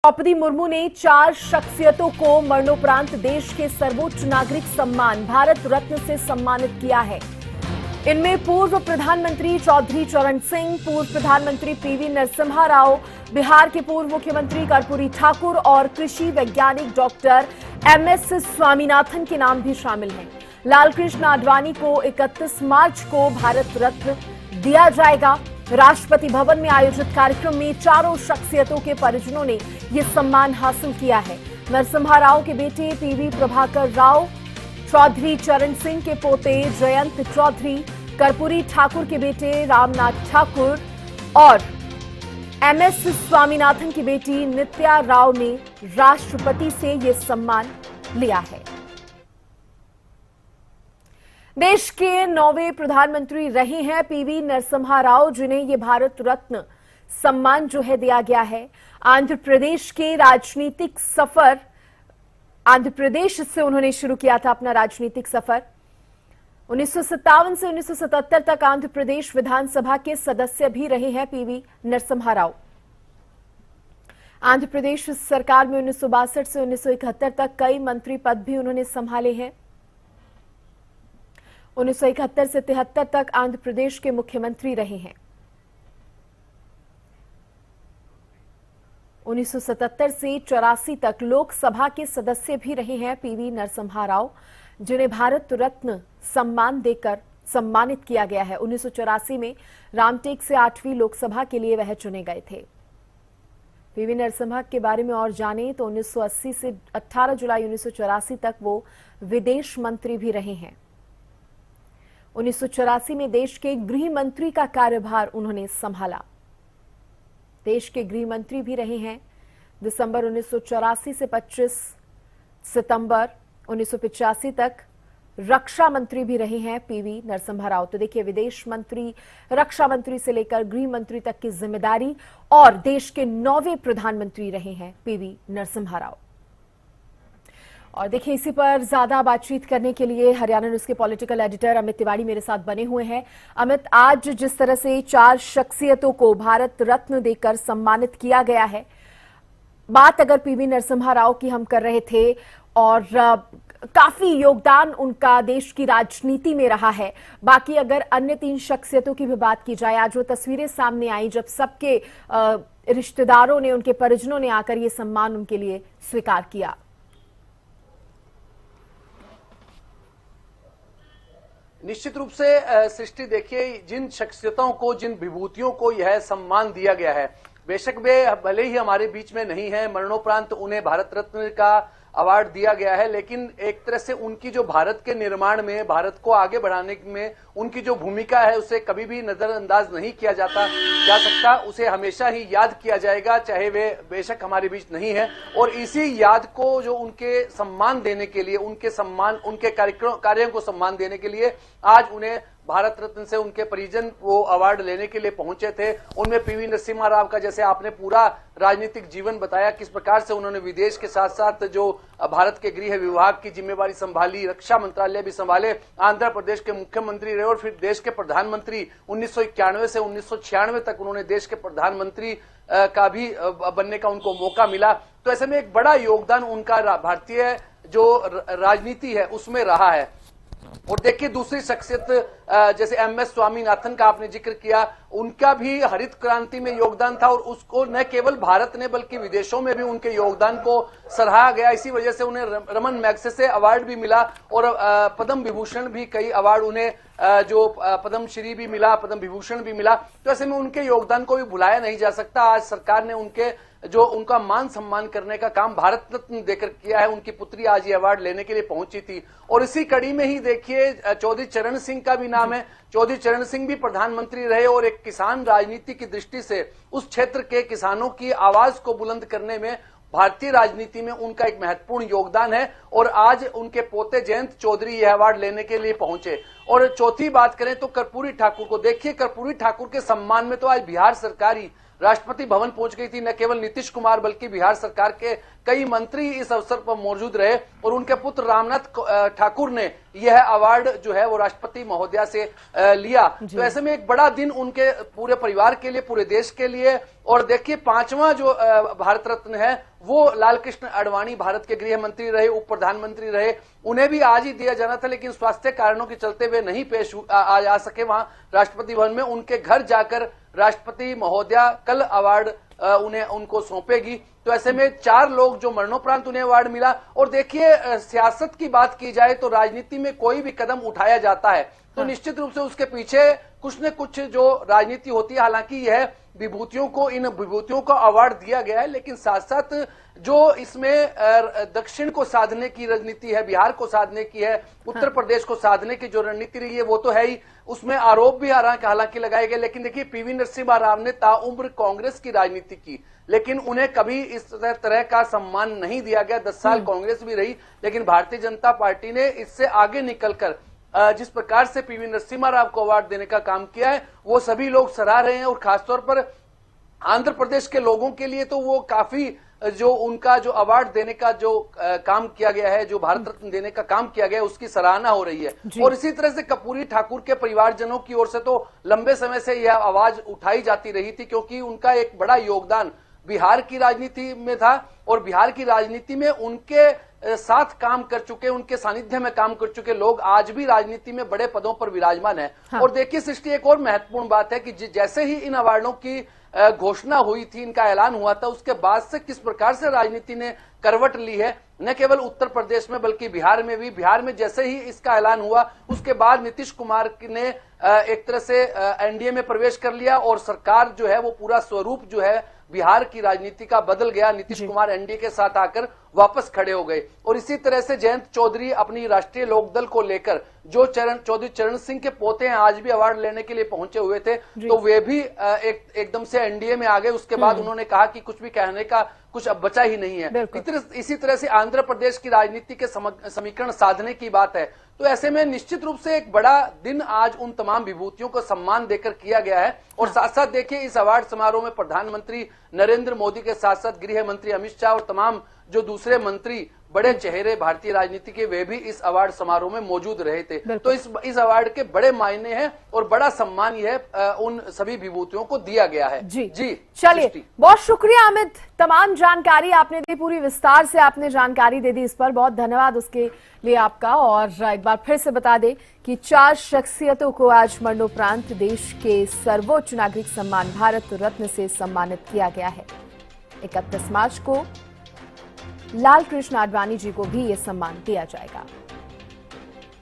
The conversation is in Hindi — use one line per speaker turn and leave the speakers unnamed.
द्रौपदी मुर्मू ने 4 शख्सियतों को मरणोपरांत देश के सर्वोच्च नागरिक सम्मान भारत रत्न से सम्मानित किया है। इनमें पूर्व प्रधानमंत्री चौधरी चरण सिंह, पूर्व प्रधानमंत्री पीवी नरसिम्हा राव, बिहार के पूर्व मुख्यमंत्री कर्पूरी ठाकुर और कृषि वैज्ञानिक डॉक्टर एमएस स्वामीनाथन के नाम भी शामिल हैं। लालकृष्ण आडवाणी को 31 मार्च को भारत रत्न दिया जाएगा। राष्ट्रपति भवन में आयोजित कार्यक्रम में चारों शख्सियतों के परिजनों ने ये सम्मान हासिल किया है। नरसिम्हा राव के बेटे पीवी प्रभाकर राव, चौधरी चरण सिंह के पोते जयंत चौधरी, कर्पूरी ठाकुर के बेटे रामनाथ ठाकुर और एमएस स्वामीनाथन की बेटी नित्या राव ने राष्ट्रपति से ये सम्मान लिया है। देश के 9वें प्रधानमंत्री रहे हैं पीवी नरसिम्हा राव, जिन्हें ये भारत रत्न सम्मान जो है दिया गया है। आंध्र प्रदेश के राजनीतिक सफर, आंध्र प्रदेश से उन्होंने शुरू किया था अपना राजनीतिक सफर। 1957 से 1977 तक आंध्र प्रदेश विधानसभा के सदस्य भी रहे हैं पीवी नरसिम्हा राव। आंध्र प्रदेश सरकार में 1962 से 1971 तक कई मंत्री पद भी उन्होंने संभाले हैं। 1971 से 73 तक आंध्र प्रदेश के मुख्यमंत्री रहे हैं। 1977 से 84 तक लोकसभा के सदस्य भी रहे हैं पीवी नरसिम्हा राव, जिन्हें भारत रत्न सम्मान देकर सम्मानित किया गया है। 1984 में रामटेक से 8वीं लोकसभा के लिए वह चुने गए थे। पीवी नरसिम्हा के बारे में और जानें तो 1980 से 18 जुलाई 1984 तक वो विदेश मंत्री भी रहे हैं। 1984 में देश के गृह मंत्री का कार्यभार उन्होंने संभाला। देश के गृह मंत्री भी रहे हैं। दिसंबर 1984 से 25 सितंबर 1985 तक रक्षा मंत्री भी रहे हैं पीवी नरसिम्हा राव। तो देखिए, विदेश मंत्री, रक्षा मंत्री से लेकर गृह मंत्री तक की जिम्मेदारी और देश के 9वें प्रधानमंत्री रहे हैं पीवी नरसिम्हा राव। और देखिए, इसी पर ज्यादा बातचीत करने के लिए हरियाणा न्यूज के पॉलिटिकल एडिटर अमित तिवारी मेरे साथ बने हुए हैं। अमित, आज जिस तरह से 4 शख्सियतों को भारत रत्न देकर सम्मानित किया गया है, बात अगर पीवी नरसिम्हा राव की हम कर रहे थे और काफी योगदान उनका देश की राजनीति में रहा है, बाकी अगर अन्य 3 शख्सियतों की भी बात की जाए, आज वो तस्वीरें सामने आई जब सबके रिश्तेदारों ने, उनके परिजनों ने आकर ये सम्मान उनके लिए स्वीकार किया।
निश्चित रूप से सृष्टि, देखिए, जिन शख्सियतों को, जिन विभूतियों को यह सम्मान दिया गया है, बेशक वे भले ही हमारे बीच में नहीं है, मरणोपरांत उन्हें भारत रत्न का अवार्ड दिया गया है, लेकिन एक तरह से उनकी जो भारत के निर्माण में, भारत को आगे बढ़ाने में उनकी जो भूमिका है, उसे कभी भी नजरअंदाज नहीं किया जा सकता। उसे हमेशा ही याद किया जाएगा, चाहे वे बेशक हमारे बीच नहीं है। और इसी याद को जो उनके सम्मान देने के लिए, उनके कार्यों को सम्मान देने के लिए आज उन्हें भारत रत्न से उनके परिजन वो अवार्ड लेने के लिए पहुंचे थे। उनमें पीवी नरसिम्हा राव का, जैसे आपने पूरा राजनीतिक जीवन बताया, किस प्रकार से उन्होंने विदेश के साथ साथ जो भारत के गृह विभाग की जिम्मेवारी संभाली, रक्षा मंत्रालय भी संभाले, आंध्र प्रदेश के मुख्यमंत्री रहे और फिर देश के प्रधानमंत्री 1991 से 1996 तक उन्होंने देश के प्रधानमंत्री का भी बनने का उनको मौका मिला। तो ऐसे में एक बड़ा योगदान उनका भारतीय जो राजनीति है उसमें रहा है। और देखिए, दूसरी शख्सियत जैसे एमएस स्वामीनाथन का आपने जिक्र किया, उनका भी हरित क्रांति में योगदान था और उसको न केवल भारत ने बल्कि विदेशों में भी उनके योगदान को सराहा गया। इसी वजह से उन्हें रमन मैग्सेसे अवार्ड भी मिला और पद्म विभूषण भी, कई अवार्ड उन्हें जो पद्मश्री भी मिला, पद्म विभूषण भी मिला। तो ऐसे में उनके योगदान को भी भुलाया नहीं जा सकता। आज सरकार ने उनका मान सम्मान करने का काम भारत रत्न देकर किया है। उनकी पुत्री आज ये अवार्ड लेने के लिए पहुंची थी और इसी कड़ी में ही देखिए, चौधरी चरण सिंह का भी नाम है। चौधरी चरण सिंह भी प्रधानमंत्री रहे और एक किसान राजनीति की दृष्टि से उस क्षेत्र के किसानों की आवाज को बुलंद करने में भारतीय राजनीति में उनका एक महत्वपूर्ण योगदान है। और आज उनके पोते जयंत चौधरी यह अवार्ड लेने के लिए पहुंचे। और चौथी बात करें तो कर्पूरी ठाकुर को देखिए, कर्पूरी ठाकुर के सम्मान में तो आज बिहार सरकार ही राष्ट्रपति भवन पहुंच गई थी। न केवल नीतीश कुमार बल्कि बिहार सरकार के कई मंत्री इस अवसर पर मौजूद रहे और उनके पुत्र रामनाथ ठाकुर ने यह अवार्ड जो है वो राष्ट्रपति महोदया से लिया। तो ऐसे में एक बड़ा दिन उनके पूरे परिवार के लिए, पूरे देश के लिए। और देखिए 5वां जो भारत रत्न है वो लालकृष्ण आडवाणी भारत के गृह मंत्री रहे, उप प्रधानमंत्री रहे, उन्हें भी आज ही दिया जाना था, लेकिन स्वास्थ्य कारणों के चलते वे नहीं पेश आ सके वहां राष्ट्रपति भवन में। उनके घर जाकर राष्ट्रपति महोदया कल अवार्ड उनको सौंपेगी। तो ऐसे में 4 लोग जो मरणोपरांत उन्हें अवार्ड मिला। और देखिए, सियासत की बात की जाए तो राजनीति में कोई भी कदम उठाया जाता है तो निश्चित रूप से उसके पीछे कुछ न कुछ जो राजनीति होती है। हालांकि यह इन विभूतियों को अवार्ड दिया गया है, लेकिन साथ साथ जो इसमें दक्षिण को साधने की रणनीति है, बिहार को साधने की है, उत्तर प्रदेश को साधने की जो रणनीति रही है वो तो है ही। उसमें आरोप भी हालांकि लगाए गए, लेकिन देखिए पीवी नरसिम्हा राव ने ताउम्र कांग्रेस की राजनीति की, लेकिन उन्हें कभी इस तरह का सम्मान नहीं दिया गया। 10 साल कांग्रेस भी रही, लेकिन भारतीय जनता पार्टी ने इससे आगे निकलकर जिस प्रकार से पीवी नरसिम्हा राव को अवार्ड देने का काम किया है वो सभी लोग सराह रहे हैं। और खासतौर पर आंध्र प्रदेश के लोगों के लिए तो वो काफी जो उनका जो अवार्ड देने का जो काम किया गया है, जो भारत रत्न देने का काम किया गया है, उसकी सराहना हो रही है। और इसी तरह से कर्पूरी ठाकुर के परिवारजनों की ओर से तो लंबे समय से यह आवाज उठाई जाती रही थी, क्योंकि उनका एक बड़ा योगदान बिहार की राजनीति में था और बिहार की राजनीति में उनके साथ काम कर चुके, उनके सानिध्य में काम कर चुके लोग आज भी राजनीति में बड़े पदों पर विराजमान हैं। हाँ। और देखिए सृष्टि, एक और महत्वपूर्ण बात है कि जैसे ही इन अवार्डों की घोषणा हुई थी, इनका ऐलान हुआ था, उसके बाद से किस प्रकार से राजनीति ने करवट ली है, न केवल उत्तर प्रदेश में बल्कि बिहार में भी। बिहार में जैसे ही इसका ऐलान हुआ उसके बाद नीतीश कुमार ने एक तरह से एनडीए में प्रवेश कर लिया और सरकार जो है वो पूरा स्वरूप जो है बिहार की राजनीति का बदल गया। नीतीश कुमार एनडीए के साथ आकर वापस खड़े हो गए। और इसी तरह से जयंत चौधरी अपनी राष्ट्रीय लोकदल को लेकर, जो चौधरी चरण सिंह के पोते हैं, आज भी अवार्ड लेने के लिए पहुंचे हुए थे, तो वे भी एकदम से एनडीए में आ गए। उसके बाद उन्होंने कहा कि कुछ भी कहने का कुछ अब बचा ही नहीं है। इसी तरह से आंध्र प्रदेश की राजनीति के समीकरण साधने की बात है। तो ऐसे में निश्चित रूप से एक बड़ा दिन आज उन तमाम विभूतियों को सम्मान देकर किया गया है। और साथ साथ देखिए, इस अवार्ड समारोह में प्रधानमंत्री नरेंद्र मोदी के साथ साथ गृह मंत्री अमित शाह और तमाम जो दूसरे मंत्री, बड़े चेहरे भारतीय राजनीति के, वे भी इस अवार्ड समारोह में मौजूद रहे थे। तो इस अवार्ड के बड़े मायने हैं और बड़ा सम्मान यह उन सभी विभूतियों को दिया गया है।
जी चलिए, बहुत शुक्रिया अमित, तमाम जानकारी आपने दी, पूरी विस्तार से आपने जानकारी दे दी इस पर, बहुत धन्यवाद उसके लिए आपका। और एक बार फिर से बता दें कि 4 शख्सियतों को आज मरणोपरांत देश के सर्वोच्च नागरिक सम्मान भारत रत्न से सम्मानित किया गया है। 31 मार्च को लालकृष्ण आडवाणी जी को भी ये सम्मान दिया जाएगा।